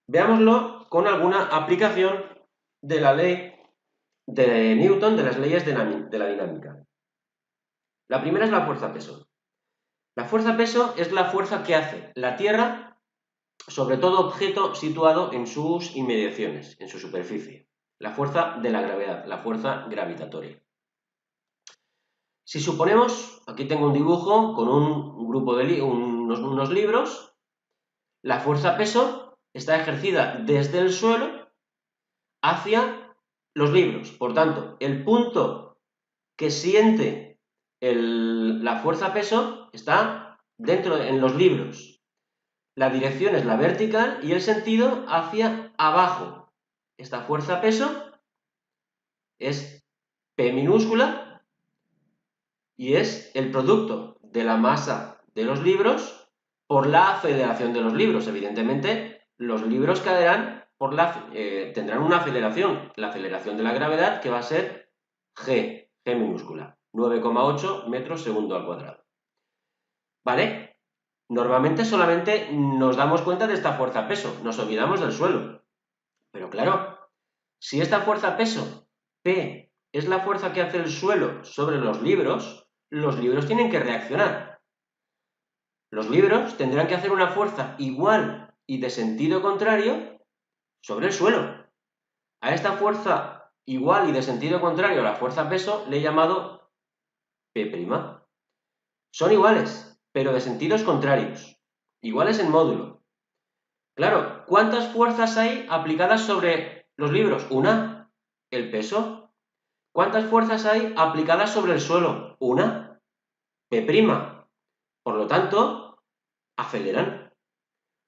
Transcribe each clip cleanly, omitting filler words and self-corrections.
Veámoslo con alguna aplicación de la ley de Newton, de las leyes de la dinámica. La primera es la fuerza-peso. La fuerza-peso es la fuerza que hace la Tierra sobre todo objeto situado en sus inmediaciones, en su superficie. La fuerza de la gravedad, la fuerza gravitatoria. Si suponemos, aquí tengo un dibujo con un grupo de unos libros, la fuerza-peso está ejercida desde el suelo hacia los libros. Por tanto, el punto que siente la fuerza-peso está dentro en los libros. La dirección es la vertical y el sentido hacia abajo. Esta fuerza-peso es P minúscula y es el producto de la masa de los libros por la aceleración de los libros. Evidentemente, los libros caerán tendrán una aceleración, la aceleración de la gravedad, que va a ser G minúscula, 9,8 metros segundo al cuadrado. ¿Vale? Normalmente solamente nos damos cuenta de esta fuerza-peso, nos olvidamos del suelo. Pero claro, si esta fuerza-peso, P, es la fuerza que hace el suelo sobre los libros tienen que reaccionar. Los libros tendrán que hacer una fuerza igual y de sentido contrario sobre el suelo. A esta fuerza igual y de sentido contrario, la fuerza-peso, le he llamado P'. Son iguales, pero de sentidos contrarios. Iguales en módulo. Claro, ¿cuántas fuerzas hay aplicadas sobre los libros? Una, el peso. ¿Cuántas fuerzas hay aplicadas sobre el suelo? Una, P'. Por lo tanto, aceleran.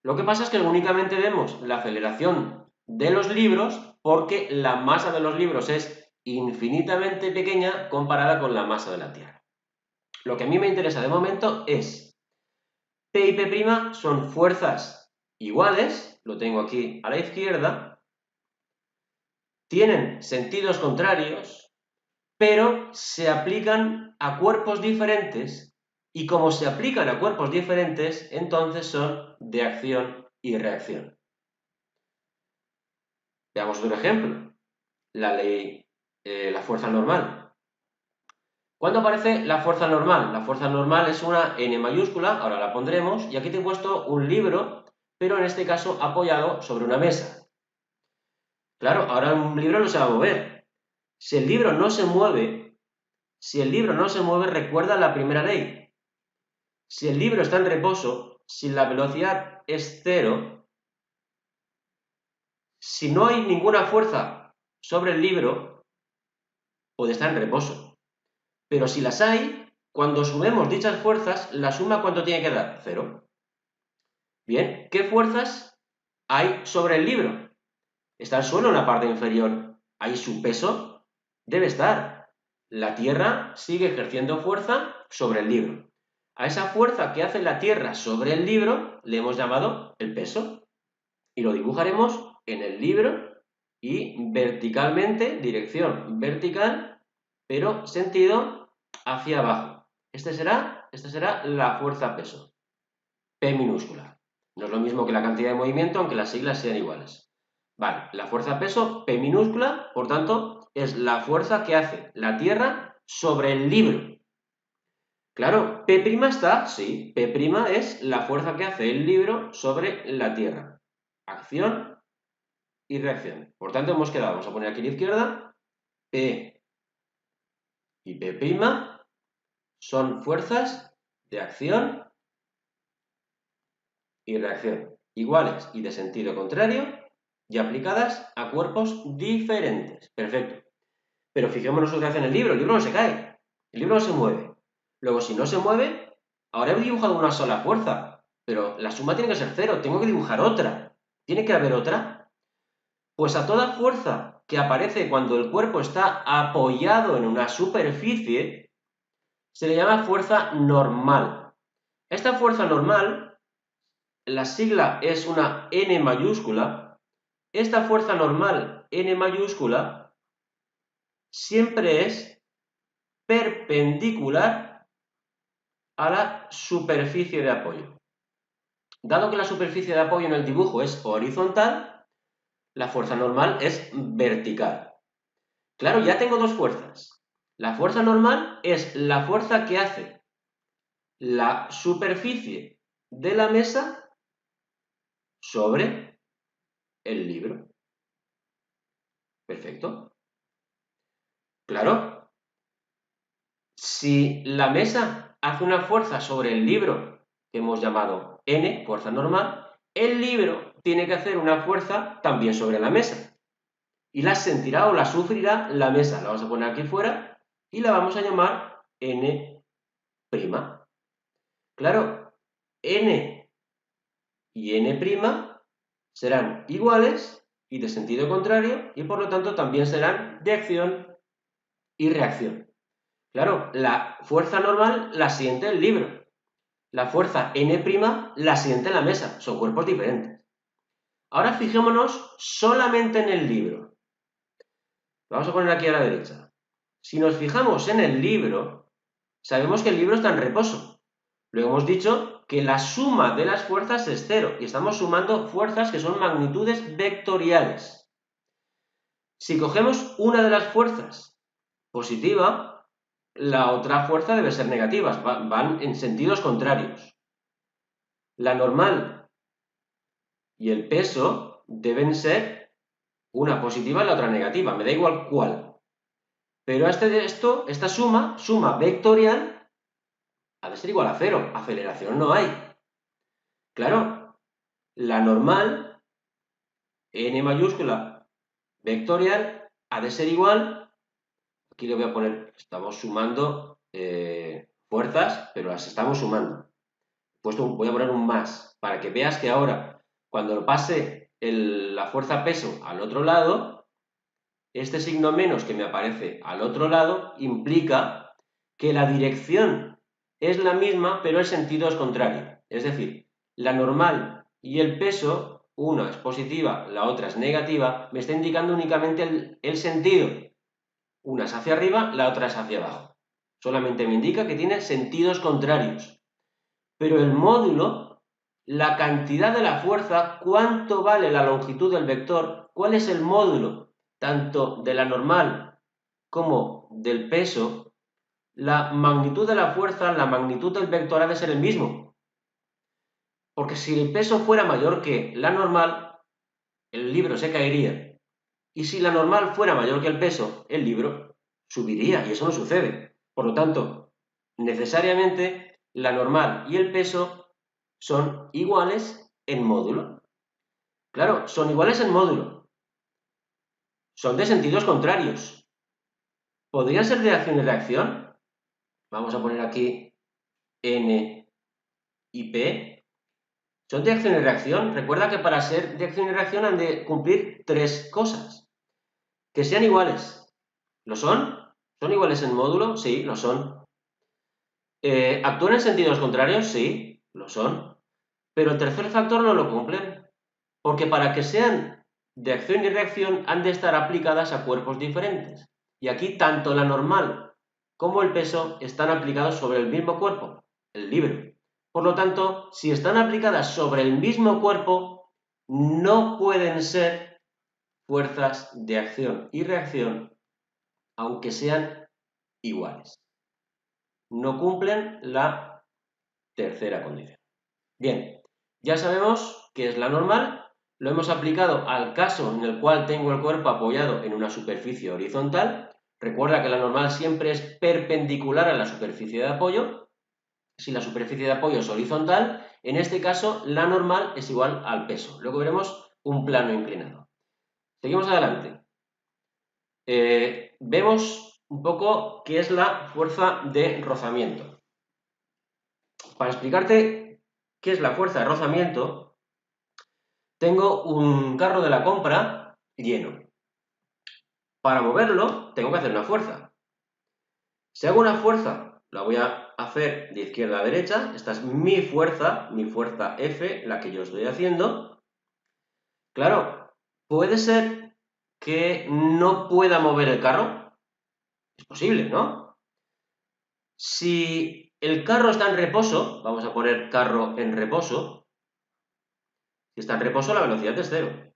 Lo que pasa es que únicamente vemos la aceleración de los libros porque la masa de los libros es infinitamente pequeña comparada con la masa de la Tierra. Lo que a mí me interesa de momento es P y P' son fuerzas iguales, lo tengo aquí a la izquierda, tienen sentidos contrarios, pero se aplican a cuerpos diferentes y como se aplican a cuerpos diferentes, entonces son de acción y reacción. Veamos un ejemplo, la fuerza normal. ¿Cuándo aparece la fuerza normal? La fuerza normal es una N mayúscula, ahora la pondremos, y aquí te he puesto un libro, pero en este caso apoyado sobre una mesa. Claro, ahora un libro no se va a mover. Si el libro no se mueve, recuerda la primera ley. Si el libro está en reposo, si la velocidad es cero, si no hay ninguna fuerza sobre el libro, puede estar en reposo. Pero si las hay, cuando sumemos dichas fuerzas, la suma ¿cuánto tiene que dar? Cero. Bien, ¿qué fuerzas hay sobre el libro? Está el suelo en la parte inferior. Ahí su peso debe estar. La Tierra sigue ejerciendo fuerza sobre el libro. A esa fuerza que hace la Tierra sobre el libro le hemos llamado el peso. Y lo dibujaremos en el libro y verticalmente, dirección vertical, pero sentido hacia abajo. Esta será la fuerza peso, P minúscula. No es lo mismo que la cantidad de movimiento, aunque las siglas sean iguales. Vale, la fuerza peso, P minúscula, por tanto, es la fuerza que hace la Tierra sobre el libro. Claro, P' está, sí, P' es la fuerza que hace el libro sobre la Tierra. Acción y reacción. Por tanto, hemos quedado, vamos a poner aquí a la izquierda, P y P' son fuerzas de acción y reacción, iguales y de sentido contrario, y aplicadas a cuerpos diferentes. Perfecto. Pero fijémonos otra vez en el libro no se cae, el libro no se mueve. Luego, si no se mueve, ahora he dibujado una sola fuerza, pero la suma tiene que ser cero, tengo que dibujar otra. ¿Tiene que haber otra? Pues a toda fuerza que aparece cuando el cuerpo está apoyado en una superficie, se le llama fuerza normal. Esta fuerza normal, la sigla es una N mayúscula. Esta fuerza normal, N mayúscula, siempre es perpendicular a la superficie de apoyo. Dado que la superficie de apoyo en el dibujo es horizontal, la fuerza normal es vertical. Claro, ya tengo dos fuerzas. La fuerza normal es la fuerza que hace la superficie de la mesa sobre el libro. Perfecto. Claro, si la mesa hace una fuerza sobre el libro, que hemos llamado N, fuerza normal, el libro tiene que hacer una fuerza también sobre la mesa. Y la sentirá o la sufrirá la mesa. La vamos a poner aquí fuera y la vamos a llamar N'. Claro, N y N' serán iguales y de sentido contrario y por lo tanto también serán de acción y reacción. Claro, la fuerza normal la siente el libro. La fuerza N' la siente la mesa. Son cuerpos diferentes. Ahora fijémonos solamente en el libro. Vamos a poner aquí a la derecha. Si nos fijamos en el libro, sabemos que el libro está en reposo. Luego hemos dicho que la suma de las fuerzas es 0 y estamos sumando fuerzas que son magnitudes vectoriales. Si cogemos una de las fuerzas positiva, la otra fuerza debe ser negativa, van en sentidos contrarios. La normal y el peso deben ser una positiva y la otra negativa, me da igual cuál. Pero esta suma vectorial, ha de ser igual a 0, aceleración no hay. Claro, la normal, n mayúscula, vectorial, ha de ser igual, aquí le voy a poner, estamos sumando fuerzas, pero las estamos sumando. Voy a poner un más, para que veas que ahora, cuando pase la fuerza peso al otro lado, este signo menos que me aparece al otro lado implica que la dirección es la misma, pero el sentido es contrario. Es decir, la normal y el peso, una es positiva, la otra es negativa, me está indicando únicamente el sentido. Una es hacia arriba, la otra es hacia abajo. Solamente me indica que tiene sentidos contrarios. Pero el módulo, la cantidad de la fuerza, cuánto vale la longitud del vector, cuál es el módulo tanto de la normal como del peso, la magnitud de la fuerza, la magnitud del vector ha de ser el mismo. Porque si el peso fuera mayor que la normal, el libro se caería. Y si la normal fuera mayor que el peso, el libro subiría. Y eso no sucede. Por lo tanto, necesariamente la normal y el peso son iguales en módulo. Claro, son iguales en módulo. Son de sentidos contrarios. ¿Podrían ser de acción y reacción? Vamos a poner aquí N y P. Son de acción y reacción. Recuerda que para ser de acción y reacción han de cumplir 3 cosas. Que sean iguales. ¿Lo son? ¿Son iguales en módulo? Sí, lo son. ¿Actúan en sentidos contrarios? Sí, lo son. Pero el tercer factor no lo cumplen. Porque para que sean de acción y reacción han de estar aplicadas a cuerpos diferentes. Y aquí tanto la normal como el peso están aplicados sobre el mismo cuerpo, el libro. Por lo tanto, si están aplicadas sobre el mismo cuerpo, no pueden ser fuerzas de acción y reacción, aunque sean iguales. No cumplen la tercera condición. Bien, ya sabemos qué es la normal. Lo hemos aplicado al caso en el cual tengo el cuerpo apoyado en una superficie horizontal. Recuerda que la normal siempre es perpendicular a la superficie de apoyo. Si la superficie de apoyo es horizontal, en este caso la normal es igual al peso. Luego veremos un plano inclinado. Seguimos adelante. Vemos un poco qué es la fuerza de rozamiento. Para explicarte qué es la fuerza de rozamiento, tengo un carro de la compra lleno. Para moverlo, tengo que hacer una fuerza. Si hago una fuerza, la voy a hacer de izquierda a derecha. Esta es mi fuerza F, la que yo estoy haciendo. Claro, puede ser que no pueda mover el carro. Es posible, ¿no? Si el carro está en reposo, vamos a poner carro en reposo, Si está en reposo, la velocidad es 0.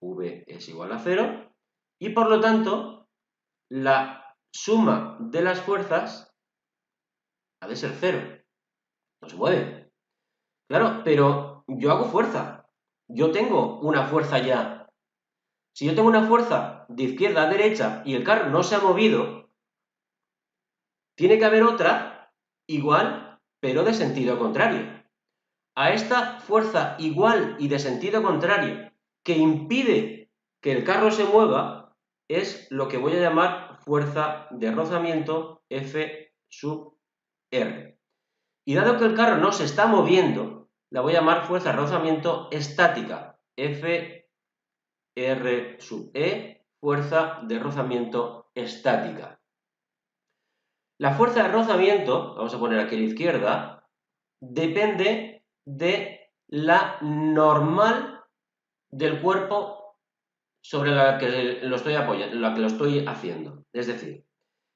V es igual a 0 y por lo tanto la suma de las fuerzas ha de ser 0. No se mueve. Claro, pero yo hago fuerza. Yo tengo una fuerza ya. Si yo tengo una fuerza de izquierda a derecha y el carro no se ha movido, tiene que haber otra igual, pero de sentido contrario. A esta fuerza igual y de sentido contrario que impide que el carro se mueva es lo que voy a llamar fuerza de rozamiento F sub R. Y dado que el carro no se está moviendo, la voy a llamar fuerza de rozamiento estática F R sub E, fuerza de rozamiento estática. La fuerza de rozamiento, vamos a poner aquí a la izquierda, depende de la normal del cuerpo sobre la que lo estoy apoyando, la que lo estoy haciendo. Es decir,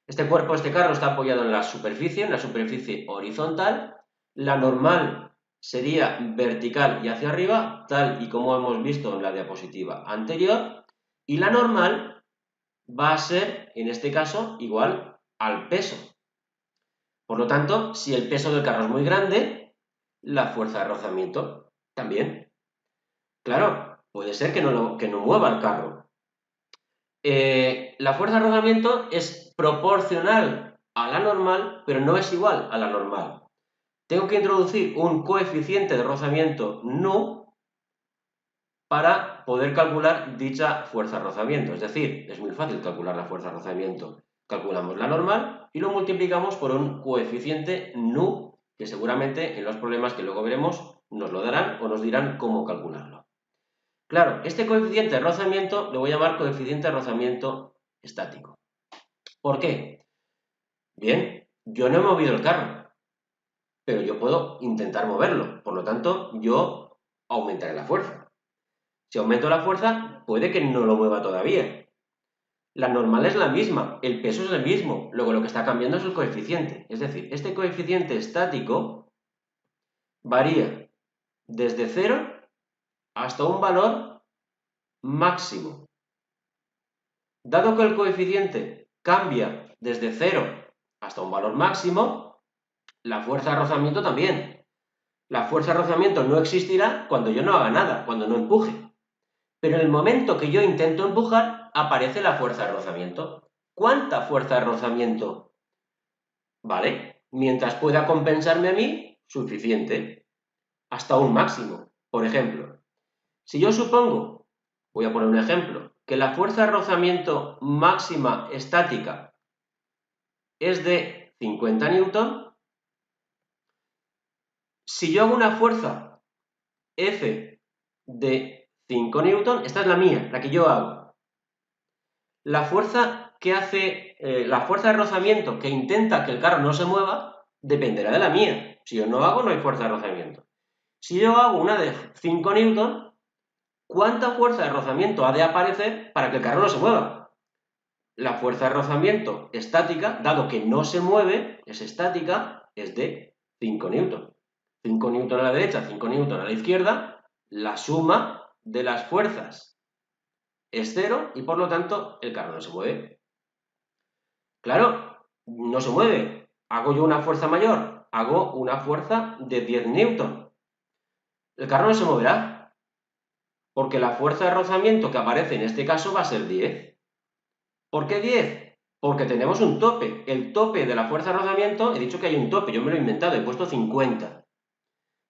este carro está apoyado en la superficie horizontal. La normal sería vertical y hacia arriba, tal y como hemos visto en la diapositiva anterior. Y la normal va a ser, en este caso, igual al peso. Por lo tanto, si el peso del carro es muy grande, la fuerza de rozamiento también. Claro, puede ser que no mueva el carro. La fuerza de rozamiento es proporcional a la normal, pero no es igual a la normal. Tengo que introducir un coeficiente de rozamiento nu para poder calcular dicha fuerza de rozamiento. Es decir, es muy fácil calcular la fuerza de rozamiento. Calculamos la normal y lo multiplicamos por un coeficiente nu, que seguramente en los problemas que luego veremos nos lo darán o nos dirán cómo calcularlo. Claro, este coeficiente de rozamiento lo voy a llamar coeficiente de rozamiento estático. ¿Por qué? Bien, yo no he movido el carro, pero yo puedo intentar moverlo. Por lo tanto, yo aumentaré la fuerza. Si aumento la fuerza, puede que no lo mueva todavía. La normal es la misma, el peso es el mismo, luego lo que está cambiando es el coeficiente. Es decir, este coeficiente estático varía desde 0 hasta un valor máximo. Dado que el coeficiente cambia desde 0 hasta un valor máximo, la fuerza de rozamiento también. La fuerza de rozamiento no existirá cuando yo no haga nada, cuando no empuje. Pero en el momento que yo intento empujar, aparece la fuerza de rozamiento. ¿Cuánta fuerza de rozamiento? ¿Vale? Mientras pueda compensarme a mí, suficiente. Hasta un máximo. Por ejemplo, si yo supongo, voy a poner un ejemplo, que la fuerza de rozamiento máxima estática es de 50 newton, si yo hago una fuerza F de 5 newton, esta es la mía, la que yo hago. La fuerza la fuerza de rozamiento que intenta que el carro no se mueva dependerá de la mía. Si yo no hago, no hay fuerza de rozamiento. Si yo hago una de 5 newton, ¿cuánta fuerza de rozamiento ha de aparecer para que el carro no se mueva? La fuerza de rozamiento estática, dado que no se mueve, es estática, es de 5 newton. 5 newton a la derecha, 5 newton a la izquierda, la suma de las fuerzas es 0 y por lo tanto el carro no se mueve. Claro, no se mueve. Hago yo una fuerza mayor, hago una fuerza de 10 newton. El carro no se moverá, porque la fuerza de rozamiento que aparece en este caso va a ser 10. ¿Por qué 10? Porque tenemos un tope. El tope de la fuerza de rozamiento, he dicho que hay un tope, yo me lo he inventado, he puesto 50.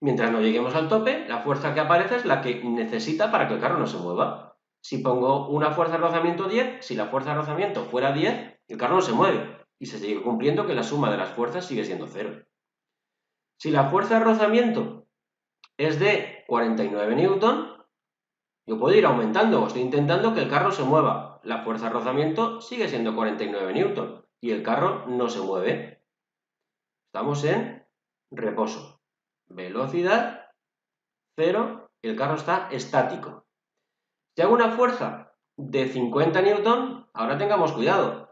Mientras no lleguemos al tope, la fuerza que aparece es la que necesita para que el carro no se mueva. Si pongo una fuerza de rozamiento 10, si la fuerza de rozamiento fuera 10, el carro no se mueve y se sigue cumpliendo que la suma de las fuerzas sigue siendo 0. Si la fuerza de rozamiento es de 49 newton, yo puedo ir aumentando o estoy intentando que el carro se mueva. La fuerza de rozamiento sigue siendo 49 newton y el carro no se mueve. Estamos en reposo. Velocidad 0, el carro está estático. Si hago una fuerza de 50 newton, ahora tengamos cuidado.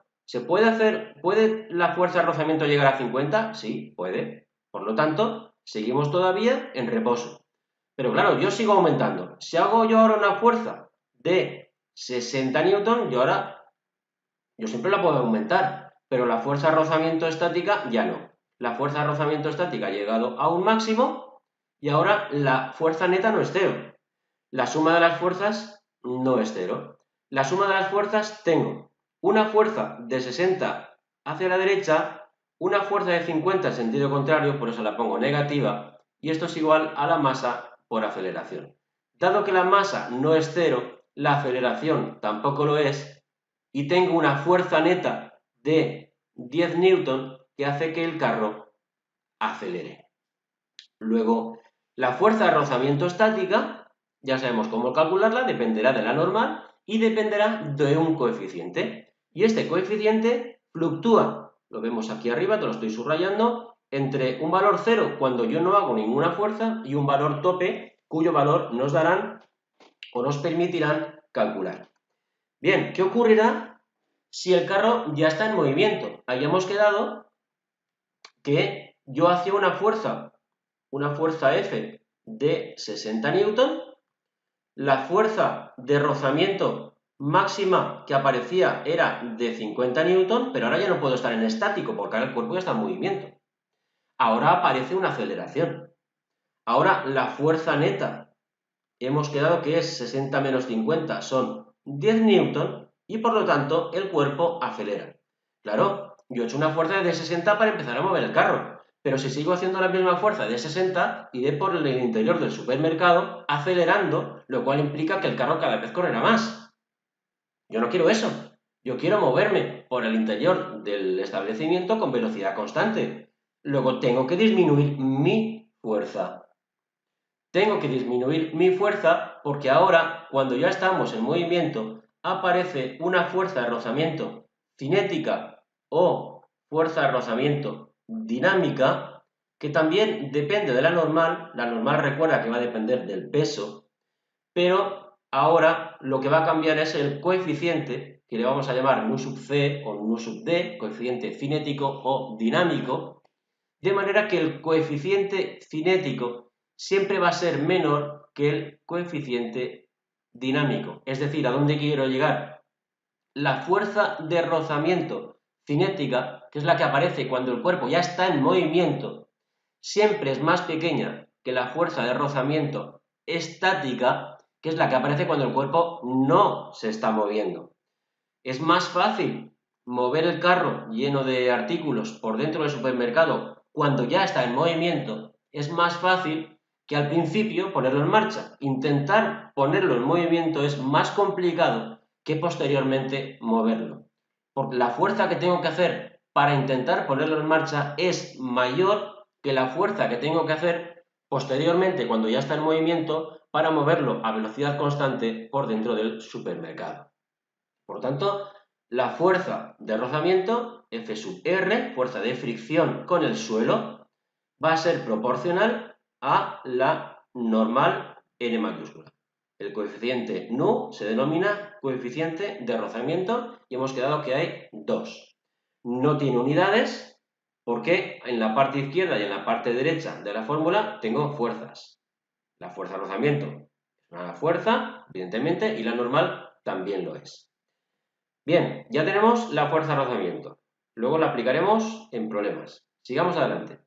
¿Puede la fuerza de rozamiento llegar a 50? Sí, puede. Por lo tanto, seguimos todavía en reposo. Pero claro, yo sigo aumentando. Si hago yo ahora una fuerza de 60 newton, yo siempre la puedo aumentar, pero la fuerza de rozamiento estática ya no. La fuerza de rozamiento estática ha llegado a un máximo y ahora la fuerza neta no es cero. La suma de las fuerzas no es cero. La suma de las fuerzas tengo una fuerza de 60 hacia la derecha, una fuerza de 50 en sentido contrario, por eso la pongo negativa, y esto es igual a la masa por aceleración. Dado que la masa no es cero, la aceleración tampoco lo es, y tengo una fuerza neta de 10 newton que hace que el carro acelere. Luego, la fuerza de rozamiento estática, ya sabemos cómo calcularla, dependerá de la normal y dependerá de un coeficiente. Y este coeficiente fluctúa, lo vemos aquí arriba, te lo estoy subrayando, entre un valor 0 cuando yo no hago ninguna fuerza y un valor tope cuyo valor nos darán o nos permitirán calcular. Bien, ¿qué ocurrirá si el carro ya está en movimiento? Hayamos quedado que yo hacía una fuerza F de 60 newton, la fuerza de rozamiento máxima que aparecía era de 50 newton, pero ahora ya no puedo estar en estático porque ahora el cuerpo ya está en movimiento. Ahora aparece una aceleración. Ahora la fuerza neta, hemos quedado que es 60 menos 50, son 10 newton y por lo tanto el cuerpo acelera. Claro, yo he hecho una fuerza de 60 para empezar a mover el carro, pero si sigo haciendo la misma fuerza de 60, iré por el interior del supermercado acelerando, lo cual implica que el carro cada vez correrá más. Yo no quiero eso. Yo quiero moverme por el interior del establecimiento con velocidad constante. Luego tengo que disminuir mi fuerza. Tengo que disminuir mi fuerza porque ahora, cuando ya estamos en movimiento, aparece una fuerza de rozamiento cinética o fuerza de rozamiento dinámica que también depende de la normal. La normal recuerda que va a depender del peso, pero ahora lo que va a cambiar es el coeficiente, que le vamos a llamar nu sub c o nu sub d, coeficiente cinético o dinámico, de manera que el coeficiente cinético siempre va a ser menor que el coeficiente dinámico. Es decir, ¿a dónde quiero llegar? La fuerza de rozamiento cinética, que es la que aparece cuando el cuerpo ya está en movimiento, siempre es más pequeña que la fuerza de rozamiento estática, que es la que aparece cuando el cuerpo no se está moviendo. Es más fácil mover el carro lleno de artículos por dentro del supermercado cuando ya está en movimiento. Es más fácil que al principio ponerlo en marcha. Intentar ponerlo en movimiento es más complicado que posteriormente moverlo. Porque la fuerza que tengo que hacer para intentar ponerlo en marcha es mayor que la fuerza que tengo que hacer posteriormente cuando ya está en movimiento para moverlo a velocidad constante por dentro del supermercado. Por lo tanto, la fuerza de rozamiento, F sub R, fuerza de fricción con el suelo, va a ser proporcional a la normal N mayúscula. El coeficiente nu se denomina coeficiente de rozamiento y hemos quedado que hay 2. No tiene unidades porque en la parte izquierda y en la parte derecha de la fórmula tengo fuerzas. La fuerza de rozamiento es una fuerza, evidentemente, y la normal también lo es. Bien, ya tenemos la fuerza de rozamiento. Luego la aplicaremos en problemas. Sigamos adelante.